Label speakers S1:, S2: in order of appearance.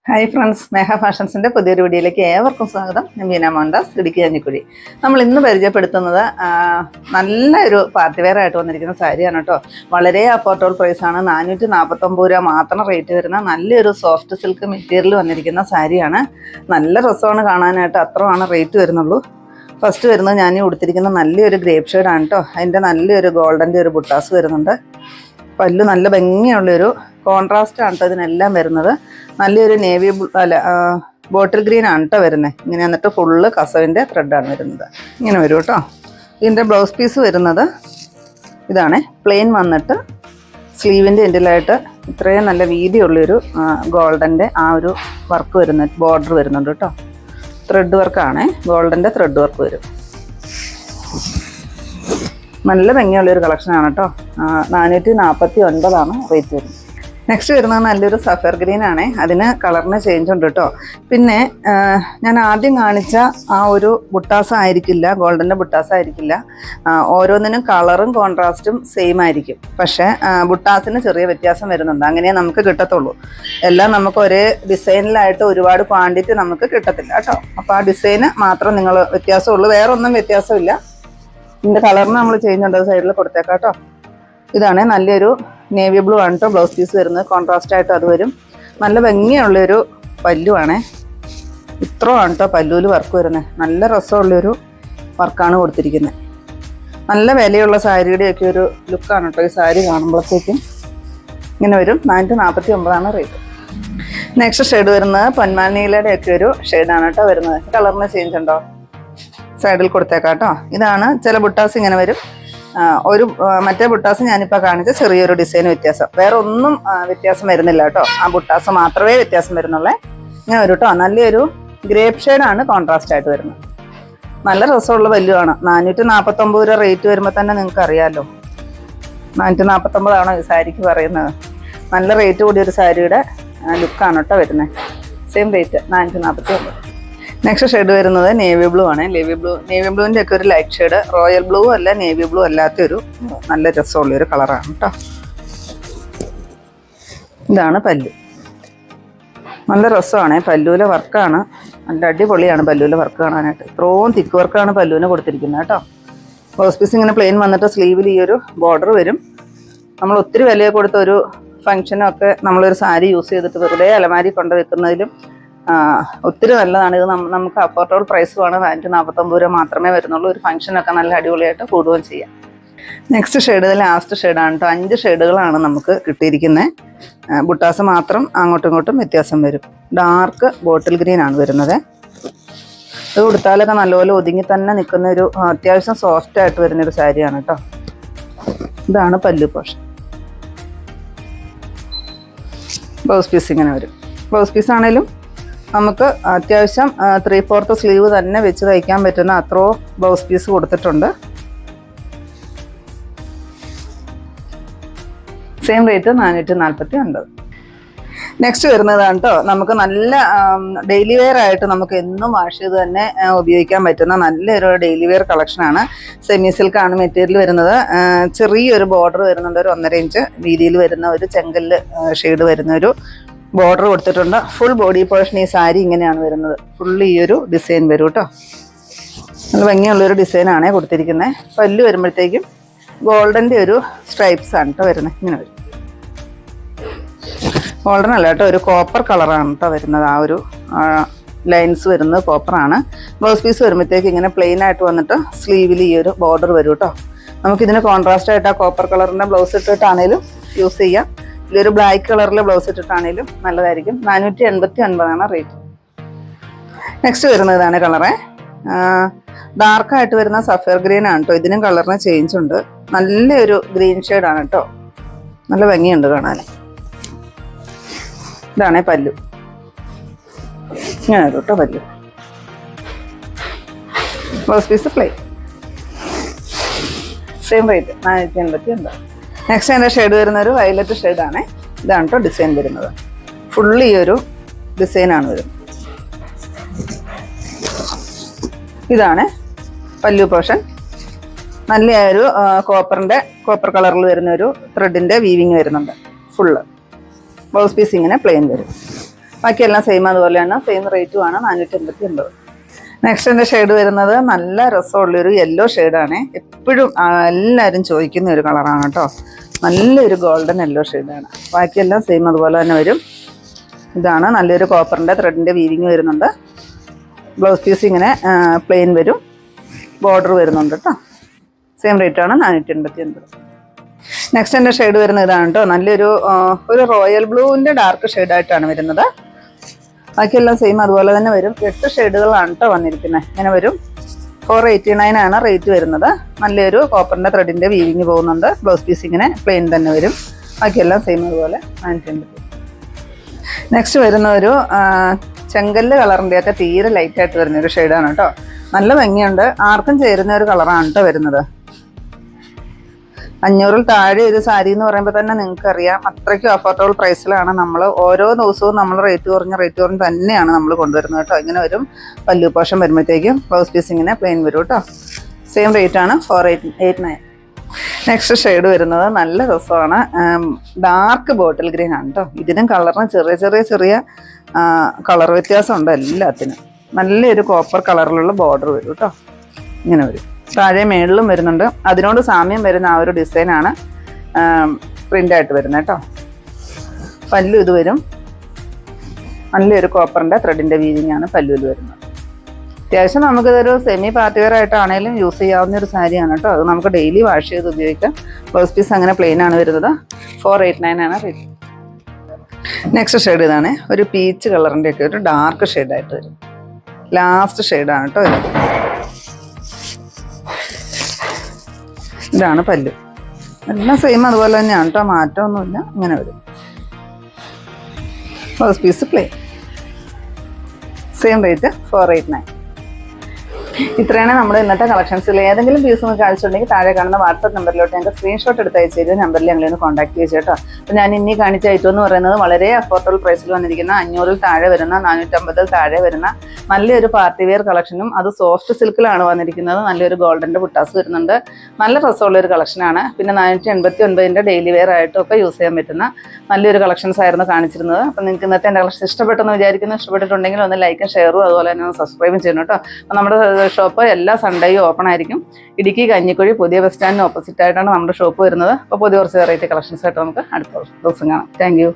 S1: Hi friends, സ്നേഹ ഫാഷൻസിൻ്റെ പുതിയൊരു വീഡിയോയിലേക്ക് ഏവർക്കും സ്വാഗതം. ഞാൻ ബീന മോഹൻദാസ്, ഇടുക്കി കഞ്ഞിക്കുഴി. നമ്മൾ ഇന്ന് പരിചയപ്പെടുത്തുന്നത് നല്ലൊരു പാർട്ടി വെയർ ആയിട്ട് വന്നിരിക്കുന്ന സാരിയാണ് കേട്ടോ. വളരെ അഫോർഡബിൾ പ്രൈസാണ്. 449 രൂപ മാത്രം റേറ്റ് വരുന്ന നല്ലൊരു സോഫ്റ്റ് സിൽക്ക് മെറ്റീരിയൽ വന്നിരിക്കുന്ന സാരിയാണ്. നല്ല രസമാണ് കാണാനായിട്ട്, അത്രയാണ് റേറ്റ് വരുന്നുള്ളൂ. ഫസ്റ്റ് വരുന്നത് ഞാൻ ഉടുത്തിരിക്കുന്ന നല്ലൊരു ഗ്രേപ്പ് ഷെയ്ഡാണ് കേട്ടോ. അതിൻ്റെ നല്ലൊരു ഗോൾഡൻ്റെ ഒരു ബുട്ടാസ് വരുന്നുണ്ട്. പല്ലു നല്ല ഭംഗിയുള്ളൊരു കോൺട്രാസ്റ്റ് ആണ് കേട്ടോ ഇതിനെല്ലാം വരുന്നത്. നല്ലൊരു നേവി ബോട്ടിൽ ഗ്രീൻ ആണ് കേട്ടോ വരുന്നത്. ഇങ്ങനെ എന്നിട്ട് ഫുള്ള് കസവിൻ്റെ ത്രെഡാണ് വരുന്നത്. ഇങ്ങനെ വരും കേട്ടോ. ഇതിൻ്റെ ബ്ലൗസ് പീസ് വരുന്നത് ഇതാണ്. പ്ലെയിൻ വന്നിട്ട് സ്ലീവിൻ്റെ എൻഡിലായിട്ട് ഇത്രയും നല്ല വീതിയുള്ളൊരു ഗോൾഡൻ്റെ ആ ഒരു വർക്ക് വരുന്ന ബോർഡർ വരുന്നുണ്ട് കേട്ടോ. ത്രെഡ് വർക്കാണ്, ഗോൾഡൻ്റെ ത്രെഡ് വർക്ക് വരും. നല്ല ഭംഗിയുള്ളൊരു കളക്ഷനാണ് കേട്ടോ. 449 റേറ്റ് വരുന്നത്. നെക്സ്റ്റ് വരുന്നത് നല്ലൊരു സഫർ ഗ്രീൻ ആണ്. അതിന് കളറിന് ചേഞ്ച് ഉണ്ട് കേട്ടോ. പിന്നെ ഞാൻ ആദ്യം കാണിച്ച ആ ഒരു ബുട്ടാസ് ആയിരിക്കില്ല, ഗോൾഡൻ്റെ ബുട്ടാസ് ആയിരിക്കില്ല. ഓരോന്നിനും കളറും കോൺട്രാസ്റ്റും സെയിം ആയിരിക്കും. പക്ഷേ ബുട്ടാസിന് ചെറിയ വ്യത്യാസം വരുന്നുണ്ട്. അങ്ങനെ നമുക്ക് കിട്ടത്തുള്ളൂ. എല്ലാം നമുക്ക് ഒരേ ഡിസൈനിലായിട്ട് ഒരുപാട് ക്വാണ്ടിറ്റി നമുക്ക് കിട്ടത്തില്ല കേട്ടോ. അപ്പോൾ ആ ഡിസൈന് മാത്രം നിങ്ങൾ വ്യത്യാസമുള്ളൂ, വേറെ ഒന്നും വ്യത്യാസമില്ല. ഇതിൻ്റെ കളറിന് നമ്മൾ ചേഞ്ച് ഉണ്ട്, സൈഡിൽ കൊടുത്തേക്കാം കേട്ടോ. ഇതാണ് നല്ലൊരു നേവി ബ്ലൂ ആണ് കേട്ടോ ബ്ലൗസ് പീസ് വരുന്നത്. കോൺട്രാസ്റ്റ് ആയിട്ട് അത് വരും. നല്ല ഭംഗിയുള്ളൊരു പല്ലുവാണേ. ഇത്രയാണ് കേട്ടോ പല്ലുവിൽ വർക്ക് വരുന്നത്. നല്ല രസമുള്ളൊരു വർക്കാണ് കൊടുത്തിരിക്കുന്നത്. നല്ല വിലയുള്ള സാരിയുടെയൊക്കെ ഒരു ലുക്കാണ് കേട്ടോ ഈ സാരി കാണുമ്പോഴത്തേക്കും. ഇങ്ങനെ വരും. 449 റേറ്റ്. നെക്സ്റ്റ് ഷെയ്ഡ് വരുന്നത് പൊന്മാനീലയുടെ ഒക്കെ ഒരു ഷെയ്ഡാണ് കേട്ടോ വരുന്നത്. കളറിന് ചേഞ്ച് ഉണ്ടോ, സൈഡിൽ കൊടുത്തേക്കാം കേട്ടോ. ഇതാണ് ചില ബുട്ടാസ് ഇങ്ങനെ വരും. മറ്റേ ബുട്ടാസ് ഞാനിപ്പോൾ കാണിച്ച ചെറിയൊരു ഡിസൈൻ വ്യത്യാസം, വേറെ ഒന്നും വ്യത്യാസം വരുന്നില്ല കേട്ടോ. ആ ബുട്ടാസ് മാത്രമേ വ്യത്യാസം വരുന്നുള്ളേ. ഇങ്ങനെ വരും കേട്ടോ. നല്ലൊരു ഗ്രേപ്പ് ഷെയ്ഡാണ് കോൺട്രാസ്റ്റ് ആയിട്ട് വരുന്നത്. നല്ല രസമുള്ള വല്ലുവാണ്. 449 രൂപ റേറ്റ് വരുമ്പോൾ തന്നെ നിങ്ങൾക്ക് അറിയാമല്ലോ. 449 ഈ സാരിക്ക് പറയുന്നത്. നല്ല റേറ്റ് കൂടിയൊരു സാരിയുടെ ലുക്കാണ് കേട്ടോ വരുന്നത്. Same rate 449. നെക്സ്റ്റ് ഷെയ്ഡ് വരുന്നത് നേവി ബ്ലൂ ആണ്. നേവി ബ്ലൂവിൻ്റെ ഒക്കെ ഒരു ലൈറ്റ് ഷെയ്ഡ്. റോയൽ ബ്ലൂ അല്ല, നേവി ബ്ലൂ അല്ലാത്തൊരു നല്ല രസമുള്ളൊരു കളറാണ് കേട്ടോ. ഇതാണ് പല്ലു. നല്ല രസമാണ്. പല്ലുവിലെ വർക്കാണ് നല്ല അടിപൊളിയാണ്. പല്ലുവിലെ വർക്ക് കാണാനായിട്ട് ഇത്രയും തിക്ക് വർക്കാണ് പല്ലുവിന് കൊടുത്തിരിക്കുന്നത് കേട്ടോ. ബ്ലൗസ് പീസ് ഇങ്ങനെ പ്ലെയിൻ വന്നിട്ട് സ്ലീവിൽ ഈ ഒരു ബോർഡർ വരും. നമ്മൾ ഒത്തിരി വില കൊടുത്ത ഒരു ഫംഗ്ഷനൊക്കെ നമ്മളൊരു സാരി യൂസ് ചെയ്തിട്ട് വെറുതെ അലമാരി കൊണ്ട് വെക്കുന്നതിലും ഒത്തിരി നല്ലതാണ്. ഇത് നമുക്ക് അഫോർഡബിൾ പ്രൈസുമാണ്. 449 രൂപ മാത്രമേ വരുന്നുള്ളൂ. ഒരു ഫംഗ്ഷനൊക്കെ നല്ല അടിപൊളിയായിട്ട് കൂടുകയും ചെയ്യാം. നെക്സ്റ്റ് ഷെയ്ഡ് ലാസ്റ്റ് ഷെയ്ഡാണ് കേട്ടോ. 5 ഷെയ്ഡുകളാണ് നമുക്ക് കിട്ടിയിരിക്കുന്നത്. ബുട്ടാസ് മാത്രം അങ്ങോട്ടും ഇങ്ങോട്ടും വ്യത്യാസം വരും. ഡാർക്ക് ബോട്ടിൽ ഗ്രീൻ ആണ് വരുന്നത്. ഇത് കൊടുത്താലൊക്കെ നല്ലപോലെ ഒതുങ്ങി തന്നെ നിൽക്കുന്ന ഒരു അത്യാവശ്യം സോഫ്റ്റ് ആയിട്ട് വരുന്നൊരു സാരിയാണ് കേട്ടോ. ഇതാണ് പല്ലു പോർഷൻ. ബ്ലൗസ് പീസ് ഇങ്ങനെ വരും. ബ്ലൗസ് പീസ് ആണെങ്കിലും നമുക്ക് അത്യാവശ്യം 3/4 സ്ലീവ് തന്നെ വെച്ച് തയ്ക്കാൻ പറ്റുന്ന അത്രയും ബ്ലൗസ് പീസ് കൊടുത്തിട്ടുണ്ട്. Same rate 449. നെക്സ്റ്റ് വരുന്നതാണ് കേട്ടോ. നമുക്ക് നല്ല ഡെയിലി വെയർ ആയിട്ട് നമുക്ക് എന്നും വാഷ് ചെയ്ത് തന്നെ ഉപയോഗിക്കാൻ പറ്റുന്ന നല്ലൊരു ഡെയിലി വെയർ കളക്ഷനാണ്. സെമി സിൽക്കാണ് മെറ്റീരിയൽ വരുന്നത്. ചെറിയൊരു ബോർഡർ വരുന്നുണ്ട്. ഒരു 1.5 ഇഞ്ച് വീതിയിൽ വരുന്ന ഒരു ചെങ്കല്ല് ഷെയ്ഡ് വരുന്ന ഒരു ബോർഡർ കൊടുത്തിട്ടുണ്ട്. ഫുൾ ബോഡി പോർഷൻ ഈ സാരി ഇങ്ങനെയാണ് വരുന്നത്. ഫുള്ള് ഈ ഒരു ഡിസൈൻ വരും കേട്ടോ. നല്ല ഭംഗിയുള്ളൊരു ഡിസൈനാണ് കൊടുത്തിരിക്കുന്നത്. പല്ല് വരുമ്പോഴത്തേക്കും ഗോൾഡൻ്റെ ഒരു സ്ട്രൈപ്സ് ആണ് കേട്ടോ വരുന്നത്. ഇങ്ങനെ വരും. ഗോൾഡൻ അല്ല കേട്ടോ, ഒരു കോപ്പർ കളറാണ് കേട്ടോ വരുന്നത്. ആ ഒരു ലൈൻസ് വരുന്നത് കോപ്പറാണ്. ബ്ലൗസ് പീസ് വരുമ്പോഴത്തേക്ക് ഇങ്ങനെ പ്ലെയിൻ ആയിട്ട് വന്നിട്ട് സ്ലീവിൽ ഈ ഒരു ബോർഡർ വരും കേട്ടോ. നമുക്കിതിന് കോൺട്രാസ്റ്റ് ആയിട്ട് ആ കോപ്പർ കളറിൻ്റെ ബ്ലൗസ് ഇട്ടിട്ടാണേലും യൂസ് ചെയ്യാം. ഇതിലൊരു ബ്ലാക്ക് കളറിലെ ബ്ലൗസ് ഇട്ടിട്ടാണേലും നല്ലതായിരിക്കും. 489 റേറ്റ്. നെക്സ്റ്റ് വരുന്നത് ഇതാണ് കളറ്. ഡാർക്കായിട്ട് വരുന്ന സഫയർ ഗ്രീൻ ആണ് കേട്ടോ. ഇതിനും കളറിന് ചേഞ്ച് ഉണ്ട്. നല്ലൊരു ഗ്രീൻ ഷെയ്ഡാണ് കേട്ടോ. നല്ല ഭംഗിയുണ്ട് കാണാൻ. ഇതാണേ പല്ലു. ഇങ്ങനെ വരും കേട്ടോ പല്ലു. Blouse piece plain. Same rate 489. Next അതിൻ്റെ ഷെയ്ഡ് വരുന്ന ഒരു വയലറ്റ് ഷെയ്ഡാണ്. ഇതാണ് കേട്ടോ ഡിസൈൻ വരുന്നത്. ഫുള്ള് ഈ ഒരു ഡിസൈനാണ് വരുന്നത്. ഇതാണ് പല്ലു പോർഷൻ. നല്ലൊരു കോപ്പർ കളറിൽ വരുന്ന ഒരു ത്രെഡിൻ്റെ വീവിങ് വരുന്നുണ്ട്. ഫുള്ള് ബ്ലൗസ് പീസ് ഇങ്ങനെ പ്ലെയിൻ വരും. ബാക്കിയെല്ലാം സെയിം അതുപോലെയാണ്, സെയിം റേറ്റുമാണ് 489. നെക്സ്റ്റ് എൻ്റെ ഷെയ്ഡ് വരുന്നത് നല്ല രസമുള്ളൊരു യെല്ലോ ഷെയ്ഡാണ്. എപ്പോഴും എല്ലാവരും ചോദിക്കുന്ന ഒരു കളറാണ് കേട്ടോ. നല്ലൊരു ഗോൾഡൻ യെല്ലോ ഷെയ്ഡാണ്. ബാക്കിയെല്ലാം സെയിം അതുപോലെ തന്നെ വരും. ഇതാണ് നല്ലൊരു കോപ്പറിൻ്റെ ത്രെഡിൻ്റെ വീവിങ് വരുന്നുണ്ട്. ബ്ലൗസ് പീസ് ഇങ്ങനെ പ്ലെയിൻ വരും, ബോർഡർ വരുന്നുണ്ട് കേട്ടോ. സെയിം റേറ്റാണ് 489. നെക്സ്റ്റ് എൻ്റെ ഷെയ്ഡ് വരുന്നത് ഇതാണ് കേട്ടോ. നല്ലൊരു റോയൽ ബ്ലൂവിൻ്റെ ഡാർക്ക് ഷെയ്ഡായിട്ടാണ് വരുന്നത്. ബാക്കിയെല്ലാം സെയിം അതുപോലെ തന്നെ വരും. 8 ഷെയ്ഡുകളാണ് കേട്ടോ വന്നിരിക്കുന്നത്. ഇങ്ങനെ വരും. 489 ആണ് റേറ്റ് വരുന്നത്. നല്ലൊരു കോപ്പറിൻ്റെ ത്രെഡിൻ്റെ വീവിങ് പോകുന്നുണ്ട്. ബ്ലൗസ് പീസ് ഇങ്ങനെ പ്ലെയിൻ തന്നെ വരും. ബാക്കിയെല്ലാം സെയിം അതുപോലെ 489. നെക്സ്റ്റ് വരുന്ന ഒരു ചെങ്കല്ല് കളറിൻ്റെ ഒക്കെ തീരെ ലൈറ്റായിട്ട് വരുന്നൊരു ഷെയ്ഡാണ് കേട്ടോ. നല്ല ഭംഗിയുണ്ട്, ആർക്കും ചേരുന്ന ഒരു കളറാണ് കേട്ടോ വരുന്നത്. 500-ൽ താഴെ ഒരു സാരി എന്ന് പറയുമ്പോൾ തന്നെ നിങ്ങൾക്കറിയാം അത്രയ്ക്കും അഫോർഡബിൾ പ്രൈസിലാണ് നമ്മൾ ഓരോ ദിവസവും നമ്മൾ റേറ്റ് കുറഞ്ഞ് തന്നെയാണ് നമ്മൾ കൊണ്ടുവരുന്നത് കേട്ടോ. ഇങ്ങനെ വരും. പല്ലു പോഷൻ വരുമ്പോഴത്തേക്കും ബ്ലൗസ് പീസ് ഇങ്ങനെ പ്ലെയിൻ വരും കേട്ടോ. സെയിം റേറ്റാണ് 489. നെക്സ്റ്റ് ഷെയ്ഡ് വരുന്നത് നല്ല രസമാണ്. ഡാർക്ക് ബോട്ടിൽ ഗ്രീൻ ആണ് കേട്ടോ. ഇതിനും കളറിന് ചെറിയ കളർ വ്യത്യാസമുണ്ട് എല്ലാത്തിനും. നല്ലൊരു കോപ്പർ കളറിലുള്ള ബോർഡർ വരും കേട്ടോ. ഇങ്ങനെ വരും. താഴെ മേളിലും വരുന്നുണ്ട്. അതിനോട് സാമ്യം വരുന്ന ആ ഒരു ഡിസൈനാണ് പ്രിൻ്റായിട്ട് വരുന്നത് കേട്ടോ. പല്ലു ഇത് വരും. നല്ലൊരു കോപ്പറിൻ്റെ ത്രെഡിൻ്റെ വീവിങ് ആണ് പല്ലുവിൽ വരുന്നത്. അത്യാവശ്യം നമുക്കിതൊരു സെമി പാർട്ടി വെയർ ആയിട്ടാണെങ്കിലും യൂസ് ചെയ്യാവുന്ന ഒരു സാരിയാണ് കേട്ടോ. അത് നമുക്ക് ഡെയിലി വാഷ് ചെയ്ത് ഉപയോഗിക്കാം. ബ്ലൗസ് പീസ് അങ്ങനെ പ്ലെയിൻ ആണ് വരുന്നത്. 489 ആണ് റേറ്റ്. നെക്സ്റ്റ് ഷെയ്ഡ് ഇതാണ്. ഒരു പീച്ച് കളറിൻ്റെ ഒക്കെ ഒരു ഡാർക്ക് ഷെയ്ഡായിട്ട് വരും. ലാസ്റ്റ് ഷെയ്ഡാണ് കേട്ടോ ഇത്. ഇതാണ് പല്ലു. എല്ലാം സെയിം അതുപോലെ തന്നെയാണ് കേട്ടോ, മാറ്റമൊന്നുമില്ല. ഇങ്ങനെ വരും. Blouse piece plain. Same rate 489. ഇത്രയാണ് നമ്മുടെ ഇന്നത്തെ കളക്ഷൻസിൽ. ഏതെങ്കിലും പീസ് നിങ്ങൾക്ക് ആവശ്യമുണ്ടെങ്കിൽ താഴെ കാണുന്ന വാട്സാപ്പ് നമ്പറിലോട്ട് ഞങ്ങൾക്ക് സ്ക്രീൻഷോട്ട് എടുത്ത് അയച്ചു തരും. നമ്പറിൽ ഞങ്ങളൊന്ന് കോൺടാക്ട് ചെയ്തു കേട്ടോ. അപ്പോൾ ഞാൻ ഇനി കാണിച്ച ഐറ്റം എന്ന് പറയുന്നത് വളരെ അഫോർഡബിൾ പ്രൈസിൽ വന്നിരിക്കുന്ന 500-ൽ താഴെ വരുന്ന 450-ൽ താഴെ വരുന്ന നല്ലൊരു പാർട്ടി വെയർ കളക്ഷനും അത് സോഫ്റ്റ് സിൽക്കിലാണ് വന്നിരിക്കുന്നത്. നല്ലൊരു ഗോൾഡൻ്റെ ബുട്ടാസ് വരുന്നുണ്ട്. നല്ല രസമുള്ളൊരു കളക്ഷനാണ്. പിന്നെ 489-ൻ്റെ ഡെയിലി വെയർ ആയിട്ടും ഒക്കെ യൂസ് ചെയ്യാൻ പറ്റുന്ന നല്ലൊരു കളക്ഷൻസ് ആയിരുന്നു കാണിച്ചിരുന്നത്. അപ്പോൾ നിങ്ങൾക്ക് ഇന്നത്തെ എൻ്റെ കളക്ഷൻ ഇഷ്ടപ്പെട്ടെന്ന് വിചാരിക്കുന്നു. ഇഷ്ടപ്പെട്ടിട്ടുണ്ടെങ്കിൽ ഒന്ന് ലൈക്കും ഷെയറും അതുപോലെ തന്നെ ഒന്ന് സബ്സ്ക്രൈബും ചെയ്യണം കേട്ടോ. അപ്പോൾ നമ്മുടെ ഷോപ്പ് എല്ലാ സൺഡേയും ഓപ്പൺ ആയിരിക്കും. ഇടുക്കി കഞ്ഞിക്കുഴി പുതിയ ബസ് സ്റ്റാൻഡിന് ഓപ്പോസിറ്റ് ആയിട്ടാണ് നമ്മുടെ ഷോപ്പ് വരുന്നത്. അപ്പോൾ പുതിയ കുറച്ച് വെറൈറ്റി കളക്ഷൻസ് ആയിട്ട് നമുക്ക് അടുത്ത ദിവസം കാണാം. Thank you.